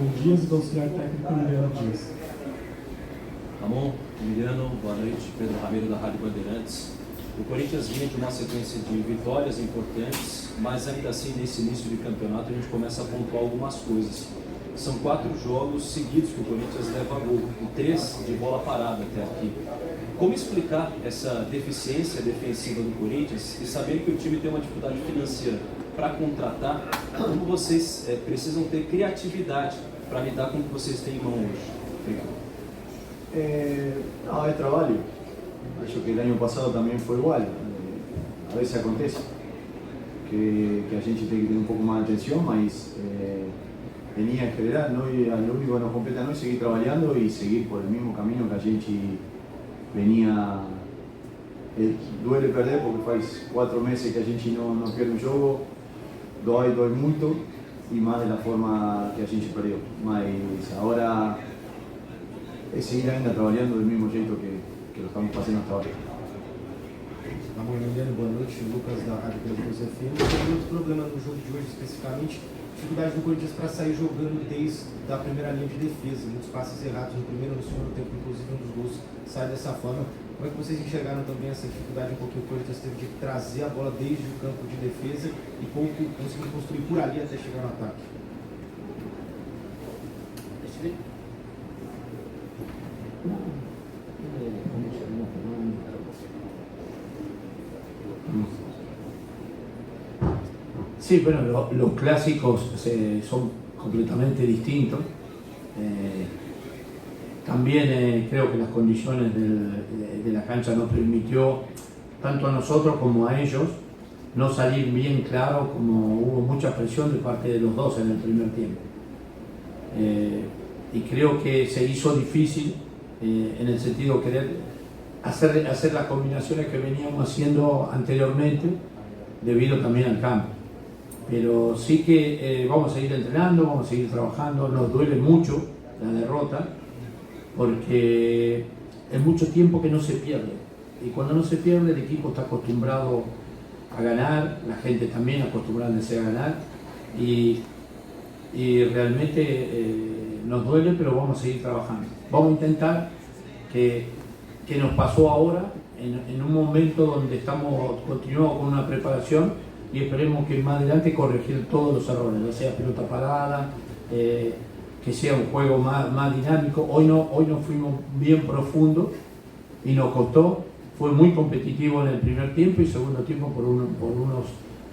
Ramon Dias e do auxiliar técnico Emiliano Dias. Ramon, Emiliano, boa noite. Pedro Ramiro da Rádio Bandeirantes. O Corinthians vinha de uma sequência de vitórias importantes, mas ainda assim nesse início de campeonato a gente começa a pontuar algumas coisas. São 4 jogos seguidos que o Corinthians leva gol, e 3 de bola parada até aqui. Como explicar essa deficiência defensiva do Corinthians e sabendo que o time tem uma dificuldade financeira para contratar, como vocês precisam ter criatividade para lidar com o que vocês têm em mão hoje? Obrigado. Não, é trabalho. Acho que o ano passado também foi igual. A veces acontece que a gente tem que ter um pouco mais de atenção, mas en línea general, lo único que nos compete a nós é seguir trabalhando e seguir por el mesmo caminho que a gente venía. Duele perder porque faz 4 meses que a gente não perde um jogo, dói muito e mais da forma que a gente perdeu. Mas agora é seguir ainda trabalhando do mesmo jeito que lo estamos fazendo hasta agora. Ramon Emiliano, boa noite. Lucas da Rádio Brasil FM. Tem outro problema no jogo de hoje especificamente, dificuldade do Corinthians para sair jogando desde a primeira linha de defesa, muitos passes errados no primeiro e no segundo tempo, inclusive um dos gols sai dessa forma. Como é que vocês enxergaram também essa dificuldade um pouquinho? O Corinthians teve de trazer a bola desde o campo de defesa e pouco conseguiu construir por ali até chegar no ataque. Sí, bueno, los clásicos son completamente distintos. También creo que las condiciones de la cancha nos permitió, tanto a nosotros como a ellos, no salir bien claro, como hubo mucha presión de parte de los dos en el primer tiempo. Y creo que se hizo difícil en el sentido de querer hacer las combinaciones que veníamos haciendo anteriormente, debido también al campo. Pero sí que vamos a seguir entrenando, vamos a seguir trabajando. Nos duele mucho la derrota porque es mucho tiempo que no se pierde, y cuando no se pierde el equipo está acostumbrado a ganar, la gente también acostumbrándose a ganar, y realmente nos duele, pero vamos a seguir trabajando. Vamos a intentar que nos pasó ahora en un momento donde continuamos con una preparación, y esperemos que más adelante corregir todos los errores, ya sea pelota parada, que sea un juego más dinámico. Hoy no fuimos bien profundos y nos costó. Fue muy competitivo en el primer tiempo y segundo tiempo por unos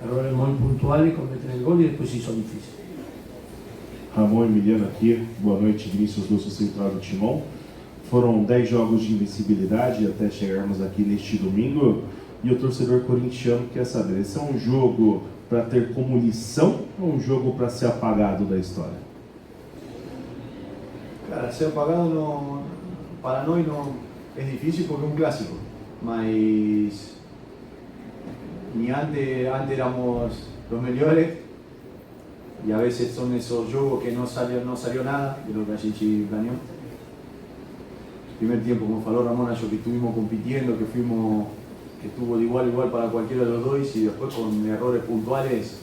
errores muy puntuales, cometen el gol y después hizo difícil. Ramon Emiliano aqui, boa noite, Vinícius Lúcio, central do Timão. Foram 10 jogos de invencibilidade até chegarmos aqui neste domingo, e o torcedor corintiano quer saber, esse é um jogo para ter como lição ou um jogo para ser apagado da história? Claro, ser apagado no, para nós não é difícil porque é um clássico, mas ni antes éramos los mejores, y a veces son esos jogos que no salió nada de lo que a gente planeó. Primer tiempo, como falou Ramón, acho que estuvimos compitiendo, que estuvo de igual a igual para cualquiera de los dos, y después con errores puntuales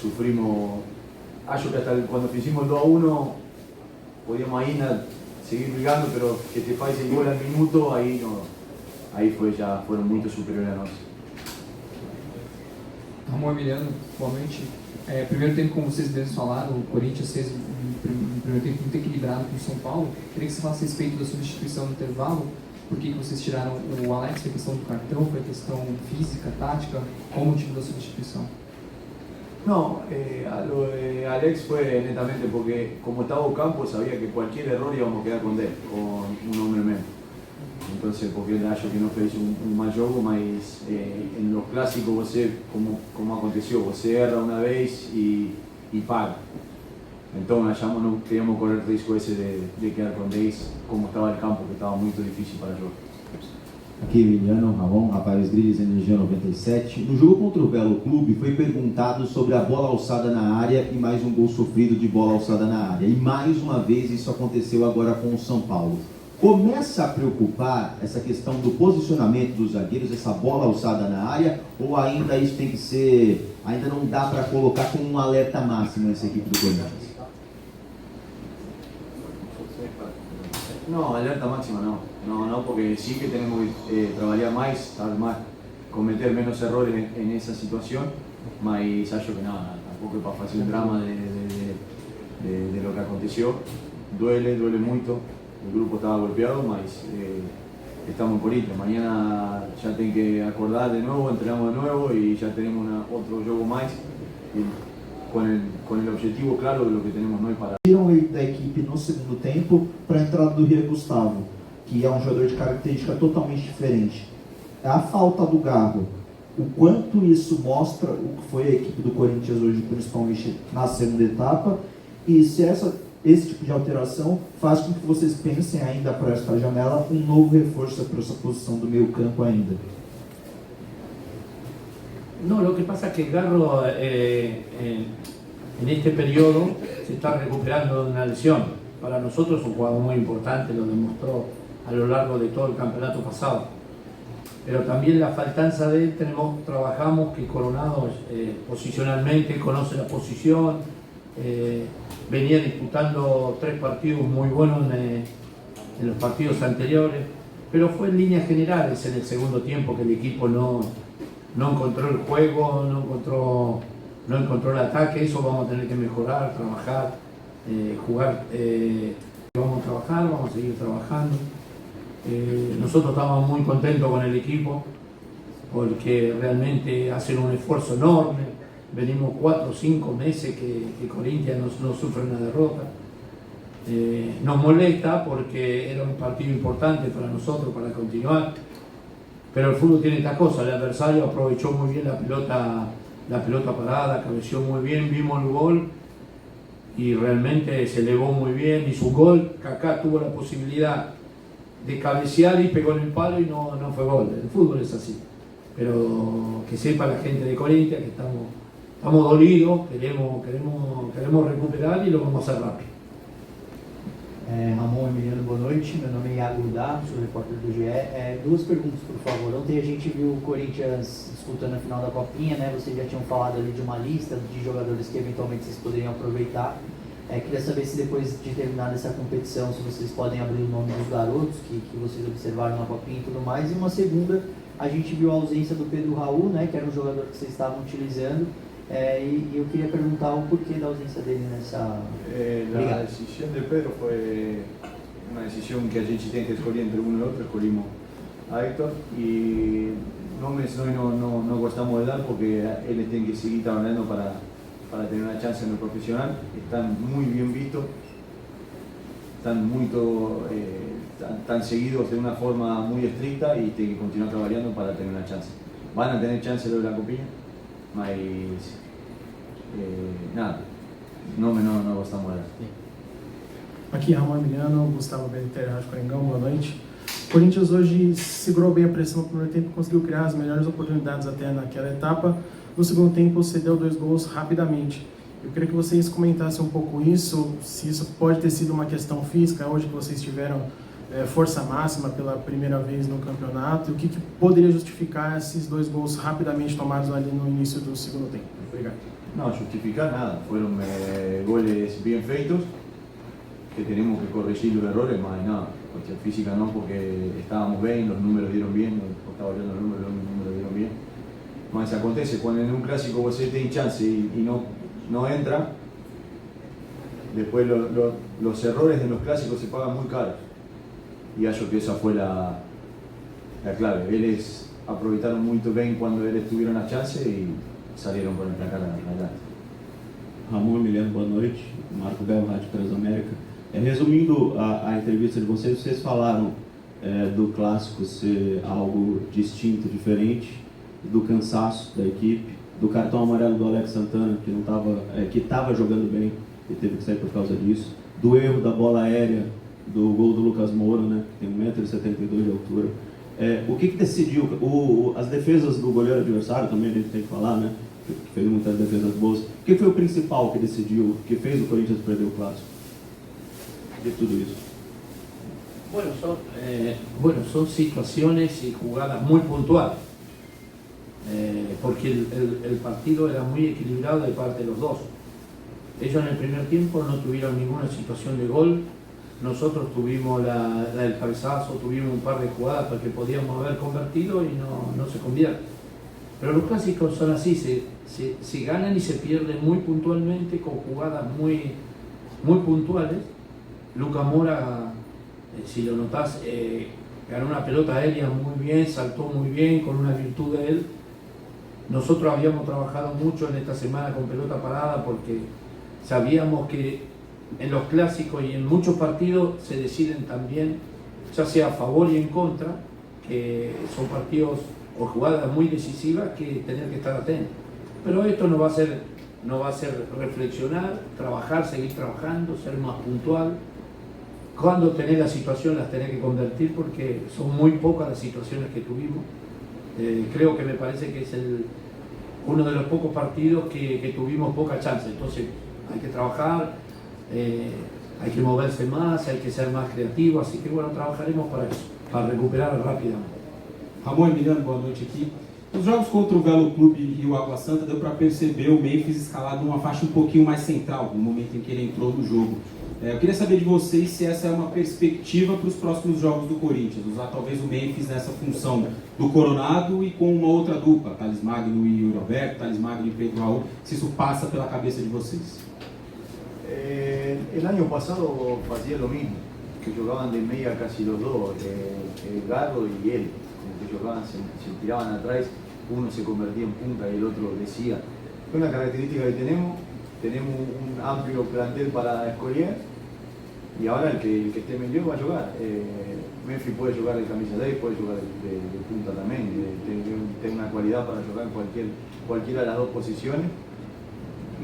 sufrimos. Acho que hasta cuando hicimos el 2-1 podíamos ahí seguir brigando, pero que te pase igual al minuto, ahí fueron muy superiores a nosotros. Ramon Emiliano, boa noite. Primeiro tempo, como vocês mesmos falaram, o Corinthians fez um primeiro tempo muito equilibrado com o São Paulo. Queria que você falasse a respeito da substituição no intervalo. Por que vocês tiraram o Alex? Foi questão do cartão? Foi questão física, tática? Qual o motivo da substituição? No, lo de Alex fue netamente porque como estaba Ocampo sabía que cualquier error íbamos a quedar con él, con un hombre menos. Entonces, porque él acho que no fez un mal jogo, mas en los clásicos você, como aconteció, você erra una vez y paga. Entonces achamos no queríamos correr el risco ese de quedar con 10, como estaba el campo, que estaba muy difícil para jogar. Aqui, Emiliano, Ramon, Rapaz Grilles, Energia 97. No jogo contra o Belo Clube, foi perguntado sobre a bola alçada na área e mais um gol sofrido de bola alçada na área. E mais uma vez isso aconteceu agora com o São Paulo. Começa a preocupar essa questão do posicionamento dos zagueiros, essa bola alçada na área, ou ainda isso tem que ser, ainda não dá para colocar como um alerta máximo essa equipe do Corinthians? No, alerta máxima no, porque sí que tenemos que trabajar más, más, cometer menos errores en esa situación, mas acho que nada, tampoco es para hacer un drama de lo que aconteció. Duele mucho, el grupo estaba golpeado, mas estamos en Corinthians. Mañana ya tengo que acordar de nuevo, entrenamos de nuevo y ya tenemos otro juego más con el objetivo claro de lo que tenemos hoy para. Tiram ele da equipe no segundo tempo para a entrada do Ria Gustavo, que é um jogador de característica totalmente diferente. A falta do Garro, o quanto isso mostra o que foi a equipe do Corinthians hoje, principalmente na segunda etapa, e se esse tipo de alteração faz com que vocês pensem ainda para esta janela um novo reforço para essa posição do meio campo ainda. No, lo que pasa es que Garro en este periodo se está recuperando de una lesión. Para nosotros es un jugador muy importante, lo demostró a lo largo de todo el campeonato pasado. Pero también la faltanza de él, trabajamos que Coronado posicionalmente conoce la posición, venía disputando 3 partidos muy buenos en los partidos anteriores, pero fue en líneas generales en el segundo tiempo que el equipo no encontró el juego, no encontró el ataque. Eso vamos a tener que mejorar, trabajar, jugar. Vamos a trabajar, vamos a seguir trabajando. Nosotros estamos muy contentos con el equipo porque realmente hacen un esfuerzo enorme. Venimos 4 o 5 meses que Corinthians no sufre una derrota. Nos molesta porque era un partido importante para nosotros, para continuar. Pero el fútbol tiene estas cosas. El adversario aprovechó muy bien la pelota parada, cabeció muy bien, vimos el gol y realmente se elevó muy bien. Hizo un gol, Kaká tuvo la posibilidad de cabecear y pegó en el palo y no fue gol. El fútbol es así. Pero que sepa la gente de Corinthians que estamos dolidos, queremos recuperar y lo vamos a hacer rápido. Ramon Emiliano, boa noite. Meu nome é Iago Udá, sou repórter do GE. 2 perguntas, por favor. Ontem a gente viu o Corinthians disputando a final da Copinha, né? Vocês já tinham falado ali de uma lista de jogadores que eventualmente vocês poderiam aproveitar. Queria saber se depois de terminar essa competição, se vocês podem abrir o nome dos garotos que vocês observaram na Copinha e tudo mais. E uma segunda, a gente viu a ausência do Pedro Raul, né? Que era um jogador que vocês estavam utilizando. E eu queria perguntar o porquê da ausência dele nessa... La decisión de Pedro fue una decisión que a gente tem que escolher entre uno y otro. Escolhimos a Héctor y no gostamos de dar porque él tiene que seguir trabajando para tener una chance en lo profesional. Están muy bien vistos, están seguidos de una forma muy estricta y tienen que continuar trabajando para tener una chance. Van a tener chance de la Copinha, mas nada, no gostamos de dar. Aqui Ramon Emiliano, Gustavo Beliter, Rádio Coringão, boa noite. O Corinthians hoje segurou bem a pressão no primeiro tempo, conseguiu criar as melhores oportunidades até naquela etapa. No segundo tempo, cedeu 2 gols rapidamente. Eu queria que vocês comentassem um pouco isso, se isso pode ter sido uma questão física, hoje que vocês tiveram força máxima pela primeira vez no campeonato, e o que poderia justificar esses 2 gols rapidamente tomados ali no início do segundo tempo. Obrigado. No, justificar nada, fueron goles bien feitos, que tenemos que corregir los errores, más de nada. Cuestión física no, porque estábamos bien, los números dieron bien, estaba viendo los números dieron bien. Mas acontece, cuando en un clásico vos tenés chance y no entra, después los errores de los clásicos se pagan muy caros. Y yo que esa fue la clave. Ellos aprovecharon muy bien cuando ellos tuvieron la chance y salieron con el placar adelante. Ramon Emiliano, boa noite. Marco Belo, Rádio Transamérica. Resumindo a entrevista de vocês falaram do clássico ser algo distinto, diferente, do cansaço da equipe, do cartão amarelo do Alex Santana, que estava jogando bem e teve que sair por causa disso, do erro da bola aérea, do gol do Lucas Moura, né, que tem 1,72 m de altura. O que decidiu? As defesas do goleiro adversário também a gente tem que falar, né? Que fez muitas defesas boas. O que foi o principal que decidiu, que fez o Corinthians perder o clássico? De tudo isso. Son situaciones y jugadas muy puntuales, porque el partido era muy equilibrado de parte de los dos. Ellos en el primer tiempo no tuvieron ninguna situación de gol, nosotros tuvimos la del cabezazo, tuvimos un par de jugadas porque podíamos haber convertido y no se convierte. Pero los clásicos son así, se ganan y se pierden muy puntualmente con jugadas muy puntuales. Lucas Mora, si lo notás, ganó una pelota aérea muy bien, saltó muy bien, con una virtud de él. Nosotros habíamos trabajado mucho en esta semana con pelota parada porque sabíamos que en los clásicos y en muchos partidos se deciden también, ya sea a favor y en contra, que son partidos o jugadas muy decisivas que tener que estar atentos. Pero esto nos va a hacer reflexionar, trabajar, seguir trabajando, ser más puntual. Cuando tenés la situación las tenés que convertir porque son muy pocas las situaciones que tuvimos. Creo que me parece que es uno de los pocos partidos que tuvimos poca chance. Entonces hay que trabajar, hay que moverse más, hay que ser más creativo. Así que bueno, trabajaremos para eso, para recuperar rápidamente. Ramon Emiliano, boa noite aqui. Nos jogos contra o Velo Clube e Rio Água Santa, deu para perceber o Memphis escalado numa faixa um pouquinho mais central, no momento em que ele entrou no jogo. Eu queria saber de vocês se essa é uma perspectiva para os próximos jogos do Corinthians, usar talvez o Memphis nessa função do Coronado e com uma outra dupla, Thales Magno e Yuri Alberto, Thales Magno e Pedro Raul, se isso passa pela cabeça de vocês. El año pasado hacía lo mismo, que jugaban de media casi los dos, Garro y él, como que jugaban, se tiraban atrás, uno se convertía en punta y el otro decía. Es una característica que tenemos un amplio plantel para escoger y ahora el que esté mejor va a jugar. Memphis puede jugar de camisa 10, puede jugar de punta también, tiene una cualidad para jugar en cualquiera de las dos posiciones.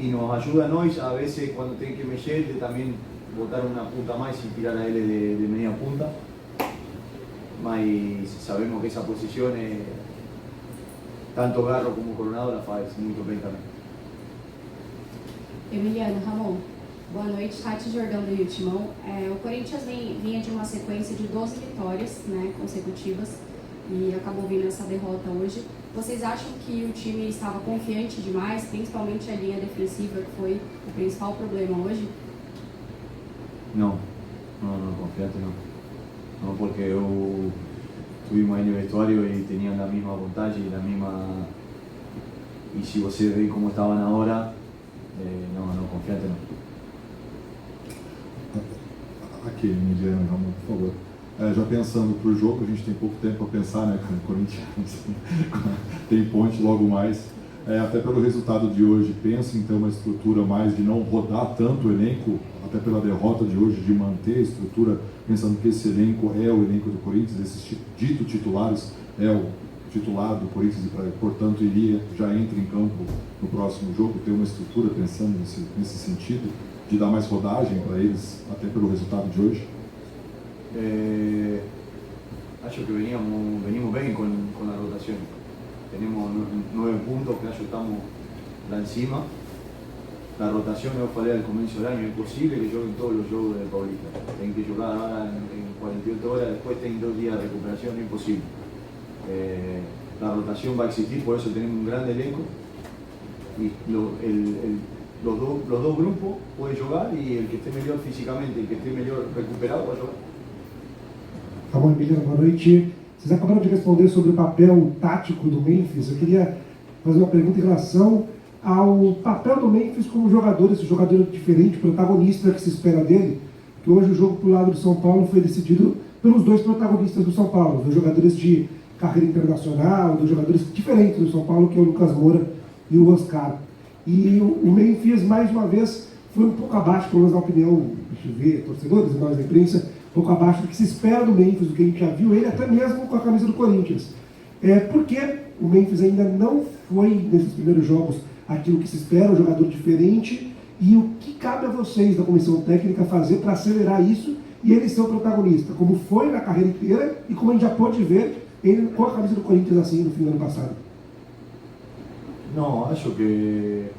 Y nos ayuda a nosotros a veces cuando tienen que meter de también botar una punta más y tirar a él de media punta. Mas sabemos que esa posición tanto Garro como Coronado la faz muito bem também. Emiliano, Ramon, boa noite, Tati Jordão do Rio Timão. O Corinthians vinha de uma sequência de 12 vitórias, né, consecutivas e acabou vindo essa derrota hoje. Vocês acham que o time estava confiante demais, principalmente a linha defensiva, que foi o principal problema hoje? No, confiante no. No, porque estuvimos ahí en el vestuario y tenían la misma vontade y la misma... Y si você ve cómo estaban ahora, no, confiante no. Aqui, Emiliano, Ramon, por favor. Já pensando para o jogo, a gente tem pouco tempo para pensar, né, com o Corinthians tem ponte logo mais, até pelo resultado de hoje, penso em ter uma estrutura mais de não rodar tanto o elenco, até pela derrota de hoje, de manter a estrutura, pensando que esse elenco é o elenco do Corinthians, esses dito titulares é o titular do Corinthians e, portanto, já entra em campo no próximo jogo, ter uma estrutura pensando nesse sentido, de dar mais rodagem para eles, até pelo resultado de hoje. Acho que venimos bien con la rotación. Tenemos 9 puntos que estamos lá encima. La rotación, yo falei al comienzo del año, es imposible que jueguen todos los juegos del Paulista. Tienen que jugar ahora en 48 horas, después tienen 2 días de recuperación, es imposible. La rotación va a existir, por eso tenemos un gran elenco. Y los dos grupos pueden jugar y el que esté mejor físicamente, el que esté mejor recuperado va a jugar. Ramon Emiliano, boa noite. Vocês acabaram de responder sobre o papel tático do Memphis. Eu queria fazer uma pergunta em relação ao papel do Memphis como jogador, esse jogador diferente, protagonista que se espera dele, que hoje o jogo para o lado do São Paulo foi decidido pelos 2 protagonistas do São Paulo, 2 jogadores de carreira internacional, 2 jogadores diferentes do São Paulo, que é o Lucas Moura e o Oscar. E o Memphis, mais uma vez, foi um pouco abaixo, pelo menos na opinião, deixa eu ver, torcedores e nós da imprensa, um pouco abaixo do que se espera do Memphis, do que a gente já viu ele, até mesmo com a camisa do Corinthians. Por que o Memphis ainda não foi, nesses primeiros jogos, aquilo que se espera, um jogador diferente, e o que cabe a vocês da comissão técnica fazer para acelerar isso e ele ser o protagonista, como foi na carreira inteira e como a gente já pôde ver ele com a camisa do Corinthians assim no fim do ano passado? No, acho que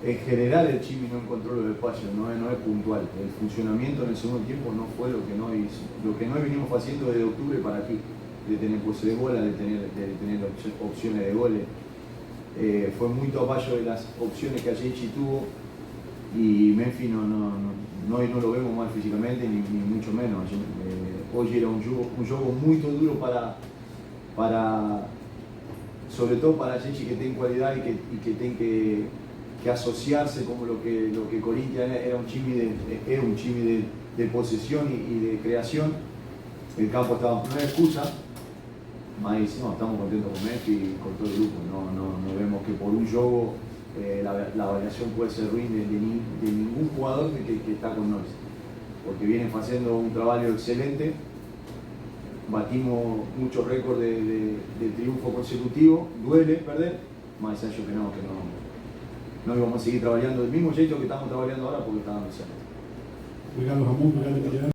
en general el Chimi no encontró los espacios, no es puntual. El funcionamiento en el segundo tiempo no fue lo que no venimos haciendo desde octubre para aquí, de tener pose de bola, de tener opciones de goles. Fue muy abajo de las opciones que a gente tuvo y Memphis hoy no lo vemos mal físicamente ni mucho menos. Hoy era un juego muy duro para sobre todo para a gente que tem qualidade e que tem que associar-se como lo que Corinthians era un time de posesión y de creación. El campo estaba, no es excusa, mas no, estamos contentos con Memphis y con todo el grupo. No vemos que por un juego la variación puede ser ruin de ningún jugador que está con nosotros, porque vienen haciendo un trabajo excelente. Batimos muchos récords de triunfo consecutivo, duele perder, mas acho que no íbamos a seguir trabajando del mismo jeito que estamos trabajando ahora porque estábamos cerca. Obrigado, Ramon. Obrigado, Emiliano.